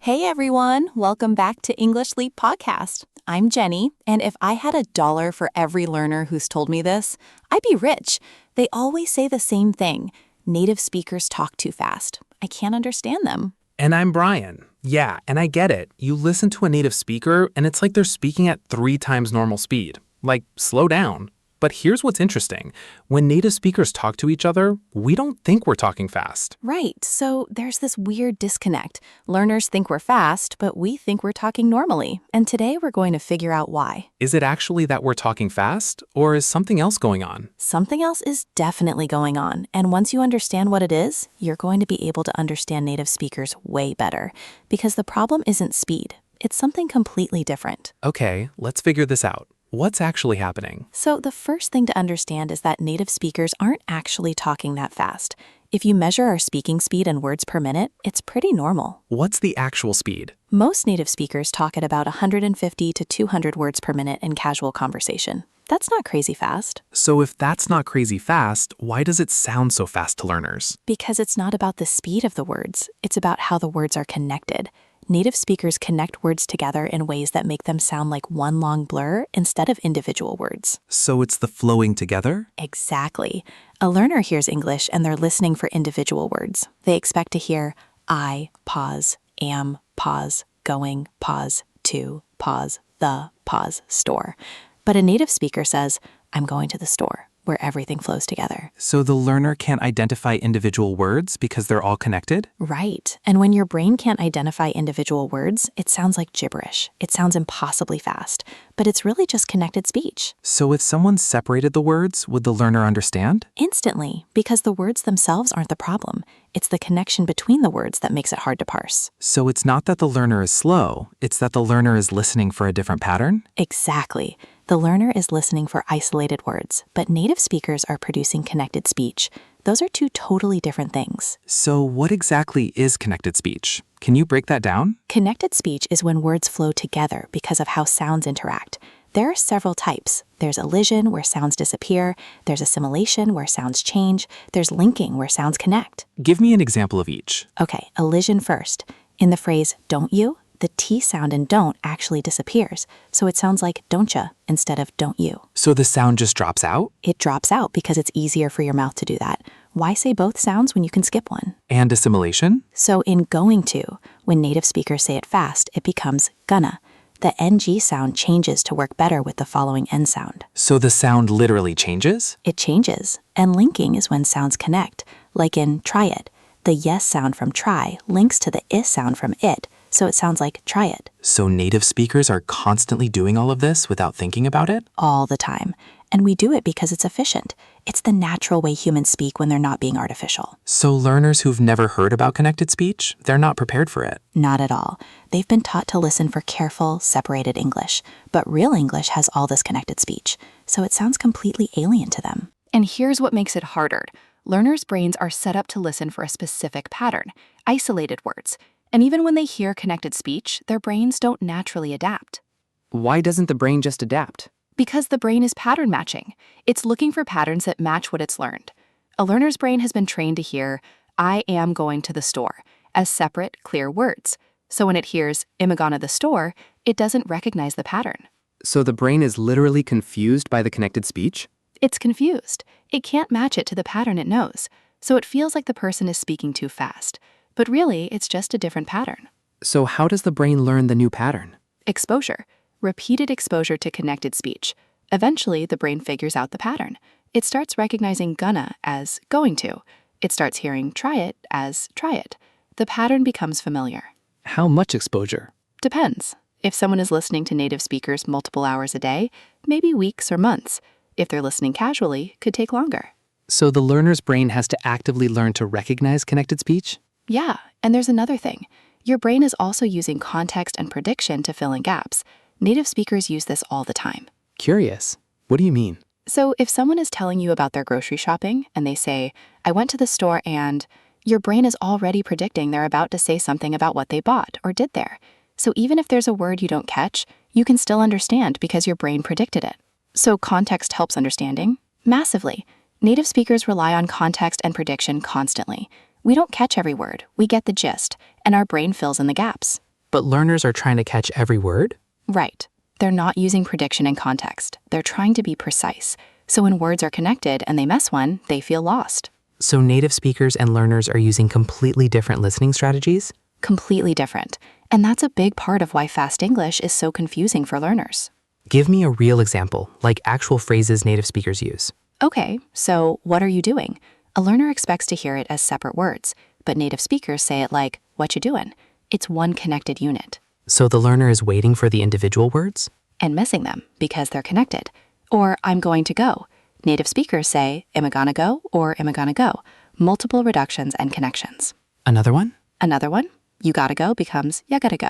Hey everyone, welcome back to English Leap Podcast. I'm Jenny, and if I had $1 for every learner who's told me this, I'd be rich. They always say the same thing. Native speakers talk too fast. I can't understand them. And I'm Brian. Yeah, and I get it. You listen to a native speaker, and it's like they're speaking at 3 times normal speed. Like, slow down. But here's what's interesting. When native speakers talk to each other, we don't think we're talking fast. Right, so there's this weird disconnect. Learners think we're fast, but we think we're talking normally. And today we're going to figure out why. Is it actually that we're talking fast, or is something else going on? Something else is definitely going on, and once you understand what it is, you're going to be able to understand native speakers way better. Because the problem isn't speed, it's something completely different. Okay, let's figure this out. What's actually happening? So the first thing to understand is that native speakers aren't actually talking that fast. If you measure our speaking speed in words per minute, it's pretty normal. What's the actual speed? Most native speakers talk at about 150 to 200 words per minute in casual conversation. That's not crazy fast. So if that's not crazy fast, why does it sound so fast to learners? Because it's not about the speed of the words, it's about how the words are connected. Native speakers connect words together in ways that make them sound like one long blur instead of individual words. So it's the flowing together? Exactly. A learner hears English and they're listening for individual words. They expect to hear I, pause, am, pause, going, pause, to, pause, the, pause, store. But a native speaker says, I'm going to the store, where everything flows together. So the learner can't identify individual words because they're all connected? Right. And when your brain can't identify individual words, it sounds like gibberish. It sounds impossibly fast, but it's really just connected speech. So if someone separated the words, would the learner understand? Instantly, because the words themselves aren't the problem. It's the connection between the words that makes it hard to parse. So it's not that the learner is slow, it's that the learner is listening for a different pattern? Exactly. The learner is listening for isolated words, but native speakers are producing connected speech. Those are two totally different things. So what exactly is connected speech? Can you break that down? Connected speech is when words flow together because of how sounds interact. There are several types. There's elision, where sounds disappear. There's assimilation, where sounds change. There's linking, where sounds connect. Give me an example of each. Okay, elision first. In the phrase, don't you, the T sound in don't actually disappears, so it sounds like don'tcha instead of don't you. So the sound just drops out? It drops out because it's easier for your mouth to do that. Why say both sounds when you can skip one? And assimilation? So in going to, when native speakers say it fast, it becomes gonna. The NG sound changes to work better with the following N sound. So the sound literally changes? It changes, and linking is when sounds connect, like in try it. The yes sound from try links to the I sound from it, so it sounds like try it. So native speakers are constantly doing all of this without thinking about it? All the time. And we do it because it's efficient. It's the natural way humans speak when they're not being artificial. So learners who've never heard about connected speech, they're not prepared for it? Not at all. They've been taught to listen for careful, separated English. But real English has all this connected speech, so it sounds completely alien to them. And here's what makes it harder. Learners' brains are set up to listen for a specific pattern, isolated words. And even when they hear connected speech, their brains don't naturally adapt. Why doesn't the brain just adapt? Because the brain is pattern matching. It's looking for patterns that match what it's learned. A learner's brain has been trained to hear, I am going to the store, as separate, clear words. So when it hears, I'm gonna the store, it doesn't recognize the pattern. So the brain is literally confused by the connected speech? It's confused. It can't match it to the pattern it knows. So it feels like the person is speaking too fast. But really, it's just a different pattern. So how does the brain learn the new pattern? Exposure. Repeated exposure to connected speech. Eventually, the brain figures out the pattern. It starts recognizing gonna as going to. It starts hearing try it as try it. The pattern becomes familiar. How much exposure? Depends. If someone is listening to native speakers multiple hours a day, maybe weeks or months. If they're listening casually, could take longer. So the learner's brain has to actively learn to recognize connected speech? Yeah, and there's another thing. Your brain is also using context and prediction to fill in gaps. Native speakers use this all the time. Curious. What do you mean? So if someone is telling you about their grocery shopping and they say, I went to the store and, your brain is already predicting they're about to say something about what they bought or did there. So even if there's a word you don't catch, you can still understand because your brain predicted it. So context helps understanding? Massively. Native speakers rely on context and prediction constantly. We don't catch every word, we get the gist, and our brain fills in the gaps. But learners are trying to catch every word? Right. They're not using prediction and context. They're trying to be precise. So when words are connected and they miss one, they feel lost. So native speakers and learners are using completely different listening strategies? Completely different. And that's a big part of why fast English is so confusing for learners. Give me a real example, like actual phrases native speakers use. Okay, so what are you doing? A learner expects to hear it as separate words, but native speakers say it like, what you doing? It's one connected unit. So the learner is waiting for the individual words? And missing them because they're connected. Or I'm going to go. Native speakers say, am I gonna go or am I gonna go? Multiple reductions and connections. Another one? Another one, you gotta go becomes ya gotta go.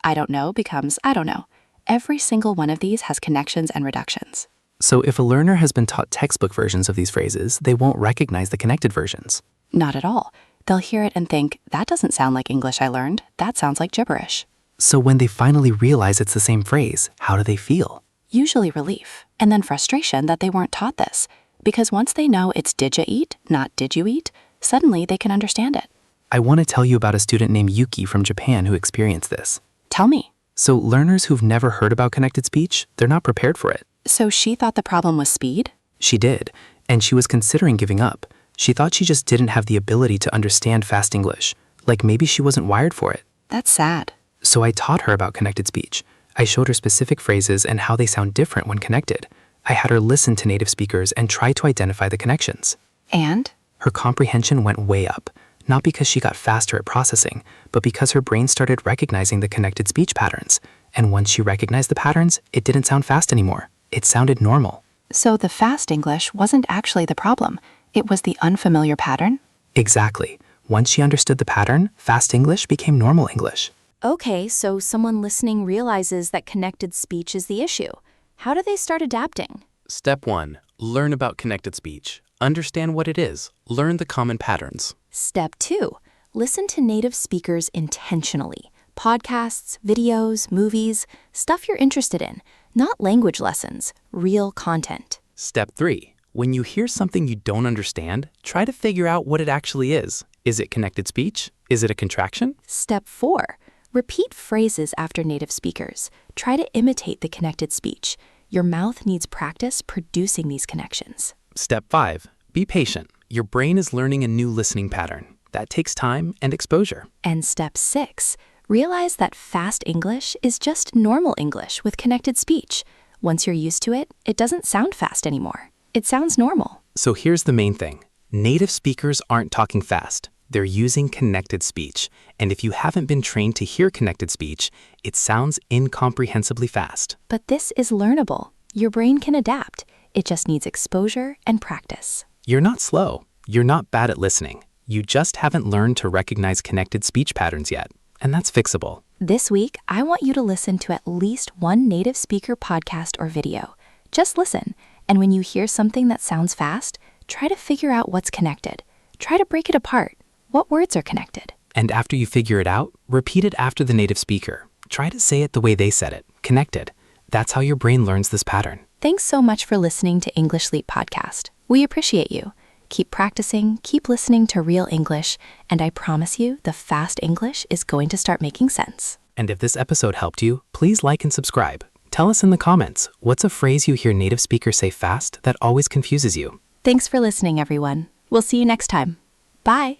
I don't know becomes I don't know. Every single one of these has connections and reductions. So if a learner has been taught textbook versions of these phrases, they won't recognize the connected versions. Not at all. They'll hear it and think, that doesn't sound like English I learned. That sounds like gibberish. So when they finally realize it's the same phrase, how do they feel? Usually relief, and then frustration that they weren't taught this. Because once they know it's did ya eat, not did you eat, suddenly they can understand it. I want to tell you about a student named Yuki from Japan who experienced this. Tell me. So learners who've never heard about connected speech, they're not prepared for it. So she thought the problem was speed? She did, and she was considering giving up. She thought she just didn't have the ability to understand fast English, like maybe she wasn't wired for it. That's sad. So I taught her about connected speech. I showed her specific phrases and how they sound different when connected. I had her listen to native speakers and try to identify the connections. And? Her comprehension went way up, not because she got faster at processing, but because her brain started recognizing the connected speech patterns. And once she recognized the patterns, it didn't sound fast anymore. It sounded normal. So the fast English wasn't actually the problem. It was the unfamiliar pattern? Exactly. Once she understood the pattern, fast English became normal English. Okay, so someone listening realizes that connected speech is the issue. How do they start adapting? Step 1. Learn about connected speech. Understand what it is. Learn the common patterns. Step 2. Listen to native speakers intentionally. Podcasts, videos, movies, stuff you're interested in. Not language lessons, real content. Step 3. When you hear something you don't understand, try to figure out what it actually is. Is it connected speech? Is it a contraction? Step 4. Repeat phrases after native speakers. Try to imitate the connected speech. Your mouth needs practice producing these connections. Step 5. Be patient. Your brain is learning a new listening pattern. That takes time and exposure. And step 6. Realize that fast English is just normal English with connected speech. Once you're used to it, it doesn't sound fast anymore. It sounds normal. So here's the main thing. Native speakers aren't talking fast. They're using connected speech. And if you haven't been trained to hear connected speech, it sounds incomprehensibly fast. But this is learnable. Your brain can adapt. It just needs exposure and practice. You're not slow. You're not bad at listening. You just haven't learned to recognize connected speech patterns yet. And that's fixable. This week, I want you to listen to at least one native speaker podcast or video. Just listen. And when you hear something that sounds fast, try to figure out what's connected. Try to break it apart. What words are connected? And after you figure it out, repeat it after the native speaker. Try to say it the way they said it, connected. That's how your brain learns this pattern. Thanks so much for listening to English Leap Podcast. We appreciate you. Keep practicing, keep listening to real English, and I promise you the fast English is going to start making sense. And if this episode helped you, please like and subscribe. Tell us in the comments, what's a phrase you hear native speakers say fast that always confuses you? Thanks for listening, everyone. We'll see you next time. Bye.